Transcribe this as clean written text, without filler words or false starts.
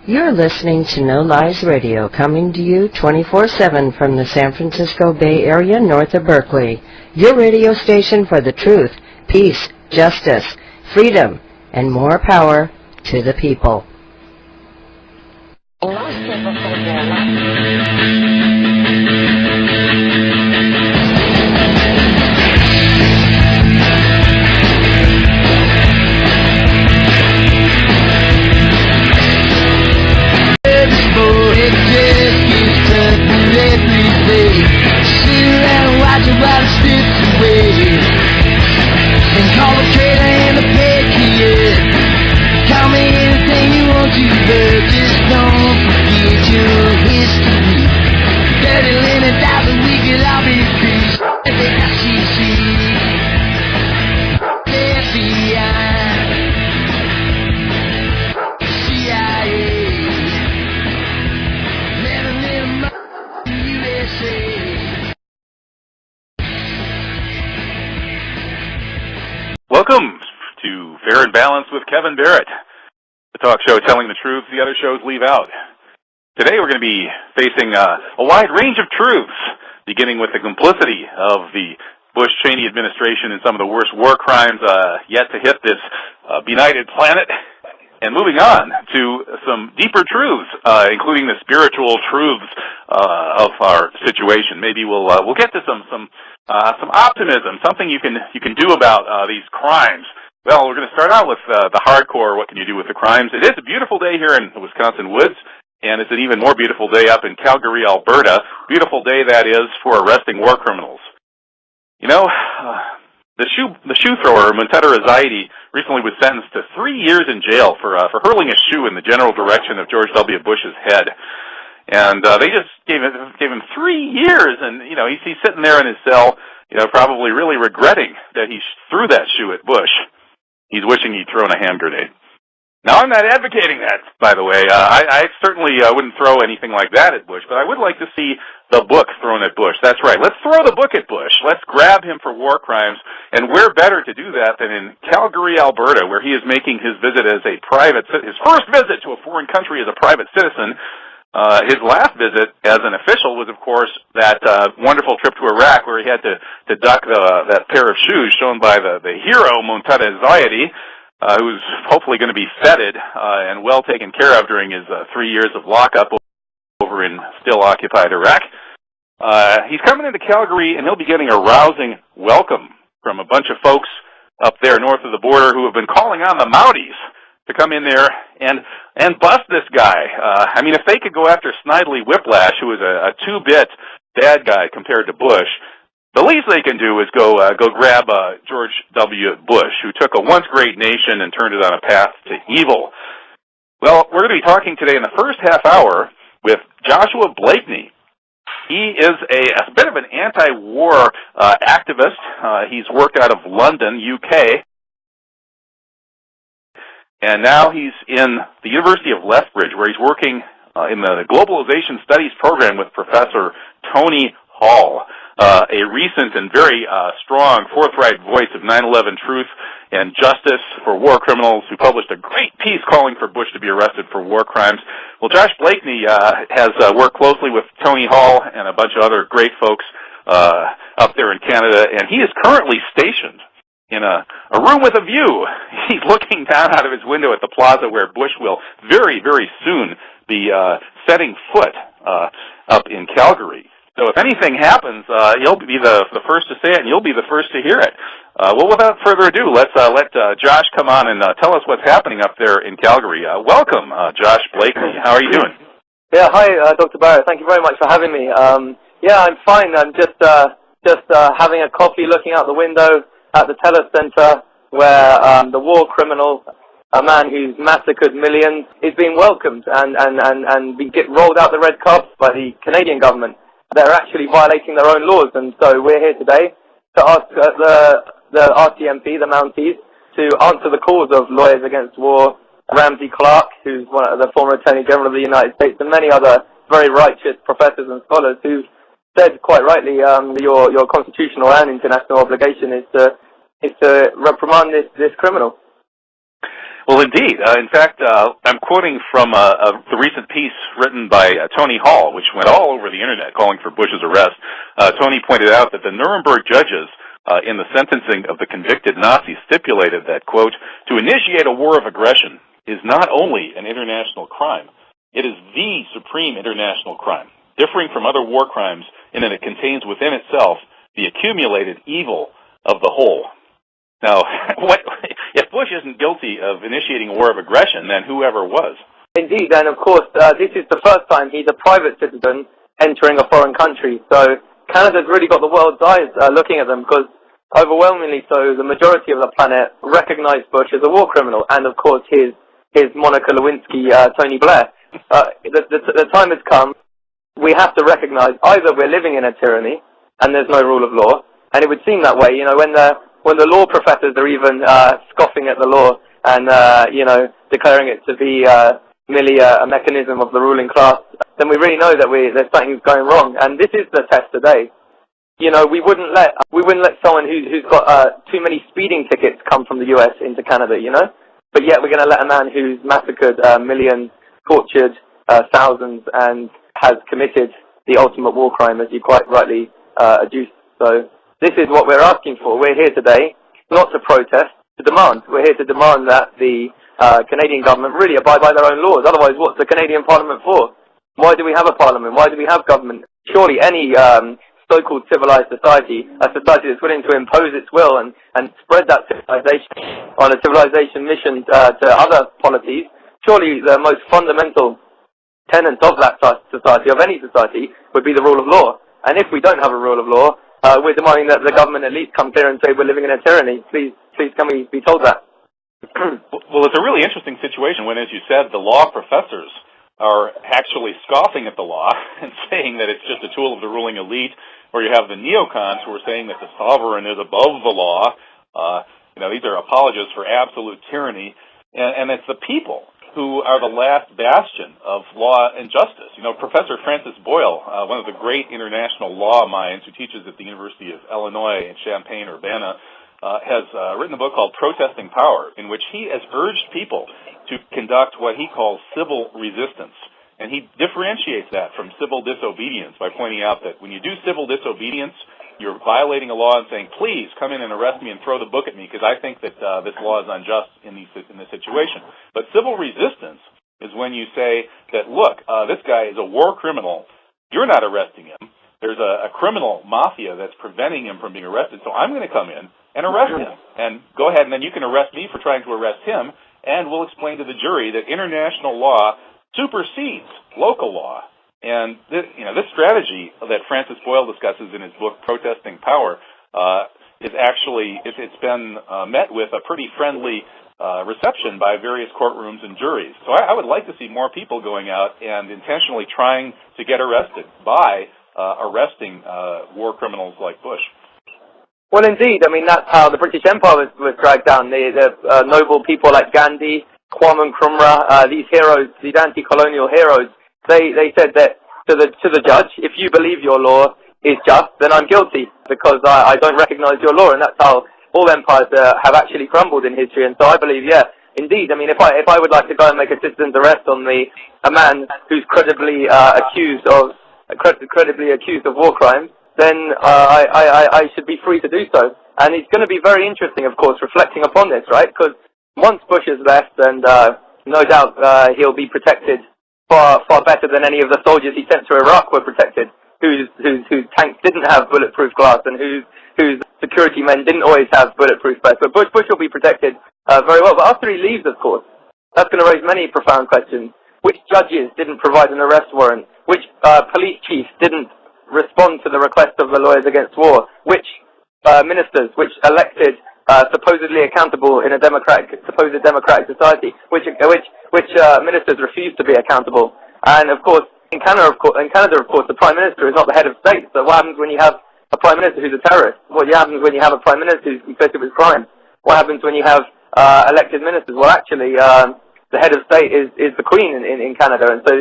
You're listening to No Lies Radio, coming to you 24/7 from the San Francisco Bay Area north of Berkeley. Your radio station for the truth, peace, justice, freedom, and more power to the people. Welcome to Fair and Balanced with Kevin Barrett, the talk show telling the truth the other shows leave out. Today we're going to be facing a wide range of truths, beginning with the complicity of the Bush-Cheney administration in some of the worst war crimes yet to hit this benighted planet, and moving on to some deeper truths, including the spiritual truths of our situation. Maybe we'll get to some optimism, something you can do about these crimes. Well, we're going to start out with the hardcore. What can you do with the crimes? It is a beautiful day here in the Wisconsin woods, and it's an even more beautiful day up in Calgary, Alberta. Beautiful day, that is, for arresting war criminals. You know, the shoe thrower, Montetta Zaidi, recently was sentenced to 3 years in jail for hurling a shoe in the general direction of George W. Bush's head. And they just gave him 3 years, and you know he's sitting there in his cell, you know, probably really regretting that he threw that shoe at Bush. He's wishing he'd thrown a hand grenade. Now, I'm not advocating that, by the way. I certainly wouldn't throw anything like that at Bush, but I would like to see the book thrown at Bush. That's right. Let's throw the book at Bush. Let's grab him for war crimes, and where better to do that than in Calgary, Alberta, where he is making his visit as his first visit to a foreign country as a private citizen. His last visit as an official was, of course, that wonderful trip to Iraq where he had to duck that pair of shoes shown by the hero, Montetta Zaidi, who's hopefully going to be feted and well taken care of during his 3 years of lockup over in still-occupied Iraq. He's coming into Calgary, and he'll be getting a rousing welcome from a bunch of folks up there north of the border who have been calling on the Mounties to come in there and bust this guy. I mean, if they could go after Snidely Whiplash, who is a two-bit bad guy compared to Bush, the least they can do is go grab George W. Bush, who took a once great nation and turned it on a path to evil. Well, we're going to be talking today in the first half hour with Joshua Blakeney. He is a bit of an anti-war activist. He's worked out of London, UK. And now he's in the University of Lethbridge, where he's working in the Globalization Studies program with Professor Tony Hall, a recent and very strong, forthright voice of 9/11 truth and justice for war criminals, who published a great piece calling for Bush to be arrested for war crimes. Well, Josh Blakeney has worked closely with Tony Hall and a bunch of other great folks up there in Canada, and he is currently stationed in a room with a view. He's looking down out of his window at the plaza where Bush will very, very soon be setting foot up in Calgary. So if anything happens, he'll be the first to say it, and you'll be the first to hear it. Well, without further ado, let's let Josh come on and tell us what's happening up there in Calgary. Welcome, Josh Blakeney. How are you doing? Yeah, hi, Dr. Barrett. Thank you very much for having me. Yeah, I'm fine. I'm just having a coffee, looking out the window at the Teller Center, where the war criminal, a man who's massacred millions, is being welcomed and get rolled out the red carpet by the Canadian government. They're actually violating their own laws, and so we're here today to ask the RCMP, the Mounties, to answer the calls of Lawyers Against War, Ramsey Clark, who's one of the former Attorney General of the United States, and many other very righteous professors and scholars who said quite rightly your constitutional and international obligation is to reprimand this criminal. Well, indeed. In fact, I'm quoting from the recent piece written by Tony Hall, which went all over the Internet calling for Bush's arrest. Tony pointed out that the Nuremberg judges in the sentencing of the convicted Nazis stipulated that, quote, to initiate a war of aggression is not only an international crime, it is the supreme international crime, differing from other war crimes in that it contains within itself the accumulated evil of the whole. Now, if Bush isn't guilty of initiating a war of aggression, then whoever was? Indeed, and of course, this is the first time he's a private citizen entering a foreign country. So Canada's really got the world's eyes looking at them, because overwhelmingly so, the majority of the planet recognize Bush as a war criminal, and of course his Monica Lewinsky, Tony Blair. The time has come. We have to recognize either we're living in a tyranny and there's no rule of law, and it would seem that way, when the law professors are even scoffing at the law and declaring it to be merely a mechanism of the ruling class, then we really know that there's something going wrong. And this is the test today. We wouldn't let someone who's got too many speeding tickets come from the US into Canada, but yet we're going to let a man who's massacred millions, tortured thousands, and has committed the ultimate war crime, as you quite rightly adduced. So this is what we're asking for. We're here today not to protest, to demand. We're here to demand that the Canadian government really abide by their own laws. Otherwise, what's the Canadian Parliament for? Why do we have a parliament? Why do we have government? Surely any so-called civilized society, a society that's willing to impose its will and spread that civilization on a civilization mission to other polities, surely the most fundamental tenet of that society, of any society, would be the rule of law. And if we don't have a rule of law, we're demanding that the government at least come clear and say we're living in a tyranny. Please can we be told that? Well, it's a really interesting situation when, as you said, the law professors are actually scoffing at the law and saying that it's just a tool of the ruling elite, or you have the neocons who are saying that the sovereign is above the law. These are apologists for absolute tyranny, and it's the people who are the last bastion of law and justice. Professor Francis Boyle, one of the great international law minds who teaches at the University of Illinois in Champaign-Urbana, has written a book called Protesting Power, in which he has urged people to conduct what he calls civil resistance. And he differentiates that from civil disobedience by pointing out that when you do civil disobedience, you're violating a law and saying, please come in and arrest me and throw the book at me because I think that this law is unjust in this situation. But civil resistance is when you say that, look, this guy is a war criminal. You're not arresting him. There's a criminal mafia that's preventing him from being arrested, so I'm going to come in and arrest him. And go ahead, and then you can arrest me for trying to arrest him, and we'll explain to the jury that international law supersedes local law. And this strategy that Francis Boyle discusses in his book, Protesting Power, is actually, it's been met with a pretty friendly reception by various courtrooms and juries. So I would like to see more people going out and intentionally trying to get arrested by arresting war criminals like Bush. Well, indeed. I mean, that's how the British Empire was dragged down. The noble people like Gandhi, Kwame Nkrumah, these heroes, these anti-colonial heroes, they said that to the judge, if you believe your law is just, then I'm guilty because I don't recognize your law, and that's how all empires have actually crumbled in history. And so I believe, yeah, indeed. I mean, if I would like to go and make a citizen's arrest on a man who's credibly accused of war crimes, then I should be free to do so. And it's going to be very interesting, of course, reflecting upon this, right? Because once Bush is left, and no doubt he'll be protected far better than any of the soldiers he sent to Iraq were protected, whose tanks didn't have bulletproof glass and whose security men didn't always have bulletproof vests. But Bush will be protected very well. But after he leaves, of course, that's going to raise many profound questions. Which judges didn't provide an arrest warrant? Which police chiefs didn't respond to the request of the Lawyers Against War? Which ministers, which elected supposedly accountable in a supposed democratic society, which ministers refused to be accountable? And of course, in Canada, of course, the Prime Minister is not the head of state. So what happens when you have a Prime Minister who's a terrorist? What happens when you have a Prime Minister who's complicit with crime? What happens when you have elected ministers? Well, actually, the head of state is the Queen in Canada, and so